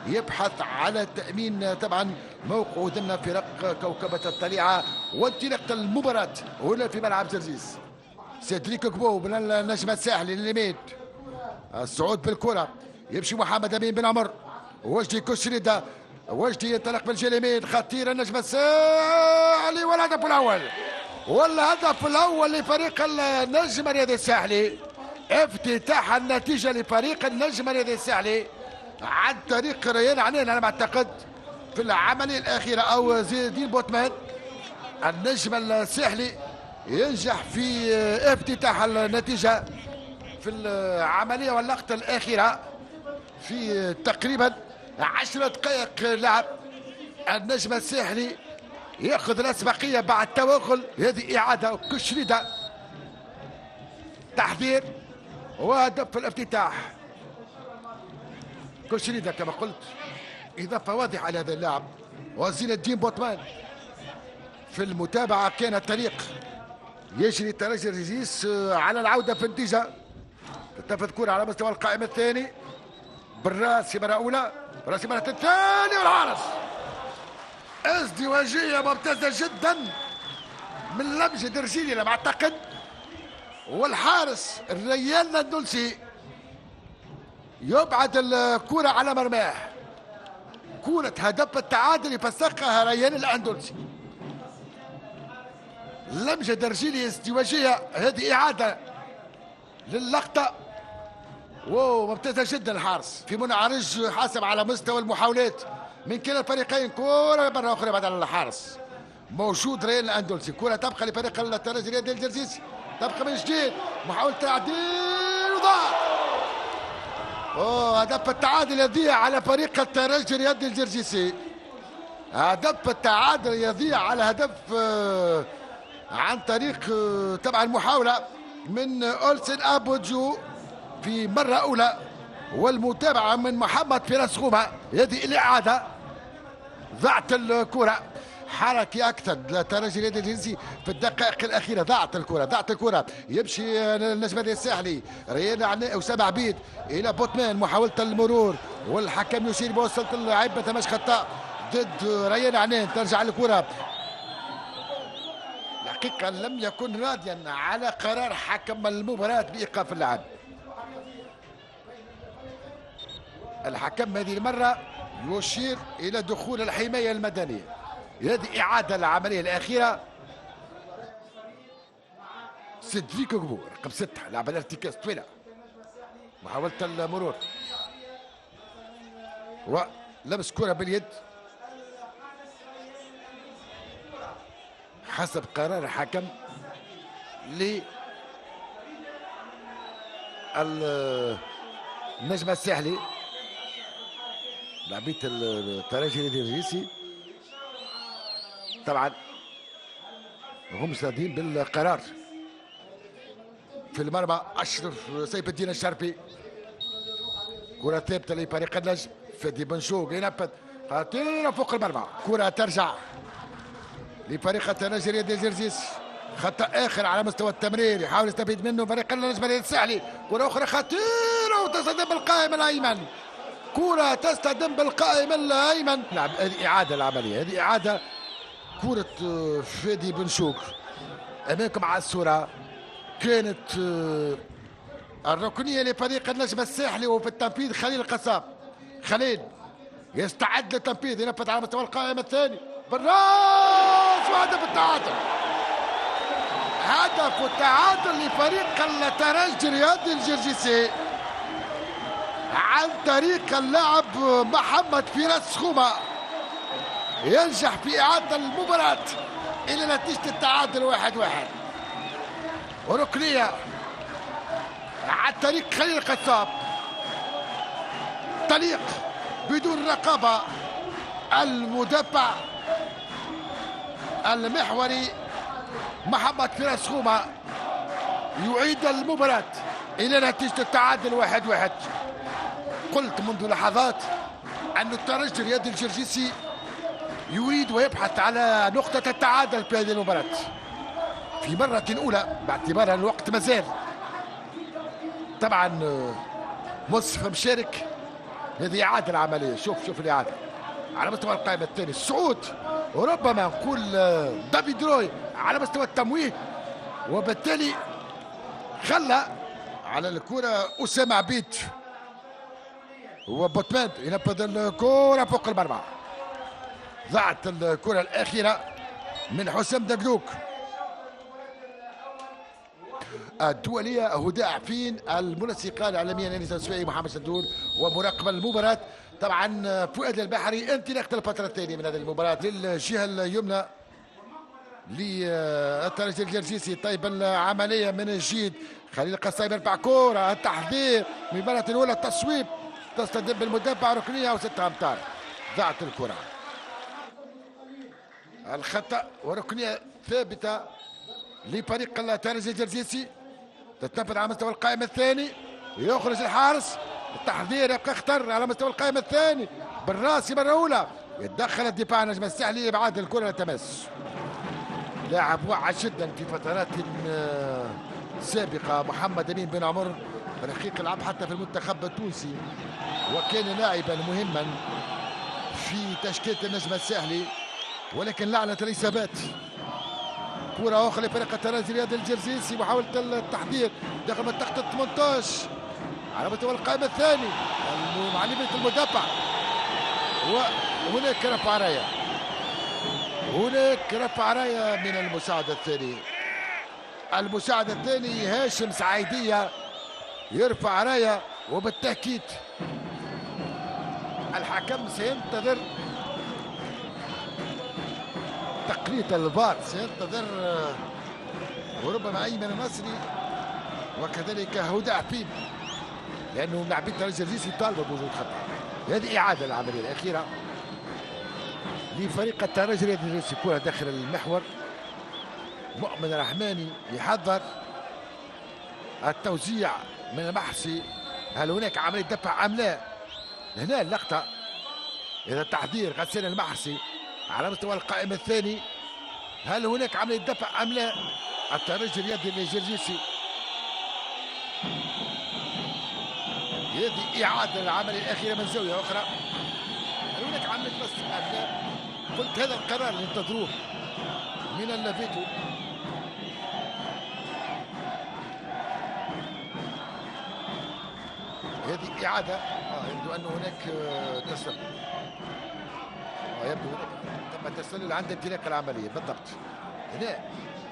يبحث على تأمين طبعا موقعنا فرق كوكبة الطليعة وانطلاق المباراة هنا في ملعب زرزيز. سيدريك كبو من النجم الساحلي لليمين، الصعود بالكرة يمشي محمد امين بن عمر، وجدي كشريدة، وجدي ينطلق بالجهة اليمين، خطير النجم الساحلي والهدف الأول، والهدف الأول لفريق النجم الرياضي الساحلي. افتتاح النتيجة لفريق النجم الرياضي الساحلي عن طريق ريان عنين على ما اعتقد في العملية الأخيرة، أو زين الدين بوتمان. النجم الساحلي ينجح في افتتاح النتيجة في العملية واللقطة الأخيرة في تقريبا 10 دقائق لعب. النجم الساحلي يأخذ الأسبقية بعد توغل. هذه إعادة كشريدة، تحذير وهدف في الافتتاح. كشريدة كما قلت إضافة واضحة على هذا اللاعب. وزين الدين بوتمان في المتابعة. كان الطريق يجري ترجي الرجيس على العودة في النتيجة. تلتفت كرة على مستوى القائمة الثاني بالراس مرة أولى، راس مرة الثاني، والحارس ازدواجية ممتازة جدا من لمجد رجيلي لما أعتقد، والحارس الريال الاندلسي يبعد الكرة على مرماه. كرة هدف التعادل يفسخها ريان الاندلسي. لمجة درجيلي ازدواجية. هذه إعادة للقطة ممتازة جدا. الحارس في منعرج حاسب على مستوى المحاولات من كلا الفريقين. كرة مرة أخرى بعد الحارس موجود ريان الاندلسي. كرة تبقى لفريق الترجي الرياضي الجرزيسي، تبقى من جديد محاولة تعديل وضاع. هدف التعادل يضيع على فريق الترجي الرياضي الجرزيسي. هدف التعادل يضيع على هدف عن طريق طبعا محاولة من أولسن أبوجو في مرة أولى، والمتابعة من محمد فراس خومة. هذه الإعادة ضاعت الكرة. حركي أكثر للترجي الرياضي الجنسي في الدقائق الأخيرة. ضاعت الكرة. يمشي النجم الساحلي ريان عنين أسامة عبيد إلى بوتمان، محاولة المرور والحكم يشير بوصلة اللعيبة مش خطأ ضد ريان عنين. ترجع الكرة. الحقيقة لم يكن راضيا على قرار حكم المباراة بإيقاف اللعب. الحكم هذه المرة يشير إلى دخول الحماية المدنية. هذه إعادة العملية الأخيرة. سيدريك كبو رقم 6 لعب الارتكاز طويلة، محاولة المرور ولمس كرة باليد حسب قرار الحكم للنجم الساحلي. لعبية الترجي الرئيسي طبعا هم سادين بالقرار. في المرمى أشرف سيف الدين الشرفي. كرة ثابتة لفريق النجم. فادي بن شوق ينفذ خطيرة فوق المرمى. كرة ترجع لفريق الترجي الرياضي الجرزيس. خطأ آخر على مستوى التمرير يحاول يستفيد منه فريق النجم الساحلي. كرة أخرى خطيرة وتصدم بالقائم الأيمن. كرة تصطدم بالقائم الأيمن. نعم هذه إعادة العملية. هذه إعادة كرة فادي بن شوق أمامكم على الصورة. كانت الركنية لفريق النجم الساحلي، وفي التنفيذ خليل القصاب. خليل يستعد للتنفيذ، ينفذ على مستوى القائم الثاني بالراس وهدف التعادل. هدف التعادل لفريق الترجي الرياضي الجرجيسي عن طريق اللاعب محمد فراس خومة. ينجح في إعادة المباراة إلى نتيجة التعادل 1-1. وركنية عن طريق خليل القصاب. طليق بدون رقابة. المدافع المحوري محمد فراس خومة يعيد المباراة إلى نتيجة التعادل 1-1. قلت منذ لحظات أن الترجي الرياضي الجرجيسي يريد ويبحث على نقطة التعادل في هذه المباراة في مرة أولى، باعتبار الوقت مازال. طبعا مصطفى مشارك هذه إعادة العملية. شوف الإعادة على مستوى القائمة الثاني الصعود، وربما نقول دافيد روي على مستوى التمويه، وبالتالي خلى على الكرة أسامة عبيد وبوتمان ينفذ الكرة فوق المرمى. ضاعت الكرة الأخيرة من حسام دقدوق. الدولية هدى عفين، المنسقة الإعلامية أنيسة السويعي، محمد شدود، ومراقبة المباراة طبعا فؤاد البحري. انطلاقة الفترة الثانية من هذه المباراة للجهة اليمنى للترجي الجرجيسي. طيب العملية من جديد، خليل القصايب يرفع كرة، التحضير من المباراة الأولى، التصويب تصطدم بالمدافع، ركنية وستة أمتار. ضاعت الكرة، الخطأ وركنية ثابتة لفريق الترجي الجرجيسي. تتنفذ على مستوى القائمة الثاني، يخرج الحارس، التحضير يبقى خطر على مستوى القائمة الثاني بالراس مرة أولى، يتدخل الدفاع نجم الساحلي لإبعاد الكرة لا تمس. لاعب واعد جدا في فترات سابقة محمد أمين بن عمر، رقيق العب حتى في المنتخب التونسي، وكان لاعبا مهما في تشكيلة النجم الساحلي، ولكن لعنة الإصابات. كرة أخرى لفريق الترجي الرياضي الجرجيسي، محاولة التحضير داخل منطقة 18 على مستوى القائمة الثاني، معلمة المدافع، وهناك رفع راية، هناك رفع راية من المساعد الثاني. المساعد الثاني هاشم سعيدية يرفع راية، وبالتأكيد الحكم سينتظر تقنية الفار، سينتظر وربما أيمن النصري وكذلك هدى عفيف، لأنه لاعبين الترجي الجرجيسي يطالبوا بوجود خطأ. هذه إعادة العملية الأخيرة لفريق الترجي الجرجيسي. كرة داخل المحور، مؤمن الرحماني يحضر التوزيع من المحسي. هل هناك عملية دفع أم لا؟ هنا اللقطة، إذا التحضير غسان المحسي على مستوى القائمة الثاني، هل هناك عملية دفع أم لا؟ الترجي الرياضي الجرجيسي. هذه إعادة العملية الأخيرة من زاوية أخرى. هل هناك عملية بس أم لا؟ قلت هذا القرار اللي انتظروه من اللافيتو. هذه إعادة. يبدو أنه هناك تسلل. يبدو هناك تم تسلل عند انطلاق العملية بالضبط.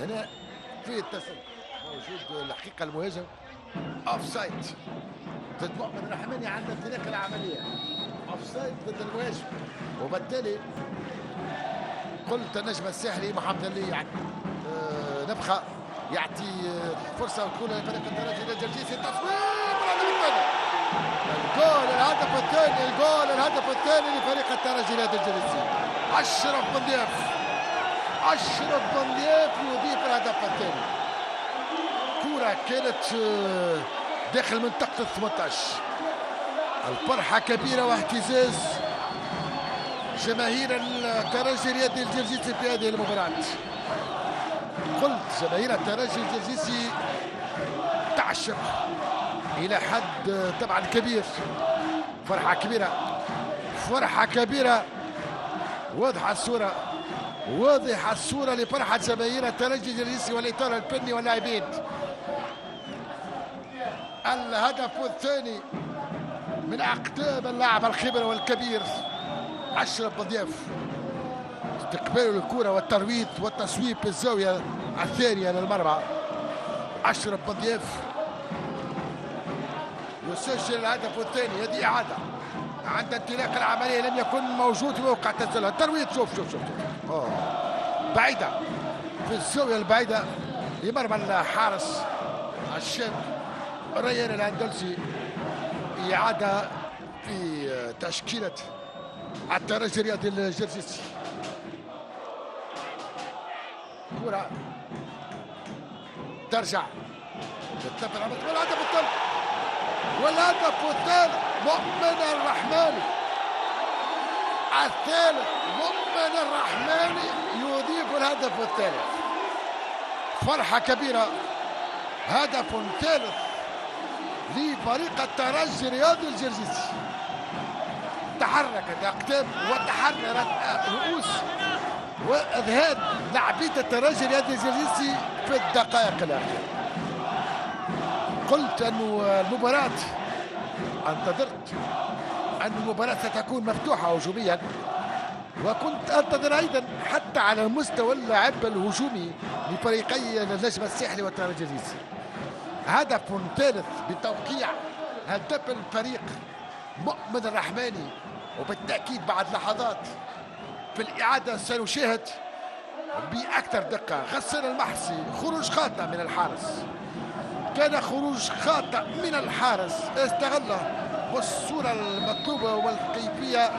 هنا في التسلل موجود الحقيقة. المهاجم اوف سايد ضد مؤمن الرحماني عند انطلاق العملية، اوف سايد ضد المهاجم، وبالتالي قلت النجم الساحلي محمد اللي يعني نبخة يعطي فرصة وتكون لفريق الترجي الجرجيسي. التصويب الجول الهدف الثاني، الجول الهدف الثاني لفريق الترجي الجرجيسي. أشرف بن ضياف، أشرف بن ضياف يضيف الهدف الثاني. كرة كانت داخل منطقة 18. الفرحة كبيرة واهتزاز جماهير الترجي الرياضي الجرجيسي في هذه المباراة. قلت جماهير الترجي الجرجيسي تعشق إلى حد طبعا كبير. فرحة كبيرة، فرحة كبيرة، واضحة الصورة، واضحة الصورة لفرحة جماهير الترجي الجرجيسي والإطار الفني واللاعبين. الهدف الثاني من أقدام اللاعب الخبرة والكبير أشرف بن ضياف، استقباله للكرة والترويض والتصويب في الزاوية الثانية للمرمى. أشرف بن ضياف يسجل الهدف الثاني. هذه إعادة عند انطلاق العملية، لم يكن موجود في موقع تسلل. الترويض شوف بعيدة في الزاوية البعيدة لمرمى الحارس الشاب ريان الأندلسي. إعادة في تشكيلة الترجي الرياضي الجرجيسي. كرة ترجع تتنفذ والهدف الثالث، والهدف الثالث مؤمن الرحماني. الثالث مؤمن الرحماني يضيف الهدف الثالث. فرحة كبيرة، هدف ثالث لفريق الترجي الرياضي الجرجيسي. تحركت اقدام وتحررت رؤوس واذهان لاعبين الترجي الرياضي الجزيري في الدقائق الاخيره. قلت أن المباراة انتظرت أن المباراة ستكون مفتوحة هجوميا، وكنت أنتظر أيضا حتى على المستوى اللعب الهجومي لفريقي النجم الساحلي والترجي الجزيري. هدف ثالث بتوقيع هدف الفريق مؤمن الرحماني، وبالتأكيد بعد لحظات في الإعادة سنشاهد بأكثر دقة. غسان المحسي خروج خاطئ من الحارس، كان خروج خاطئ من الحارس، استغله بالصورة المطلوبة والكيفية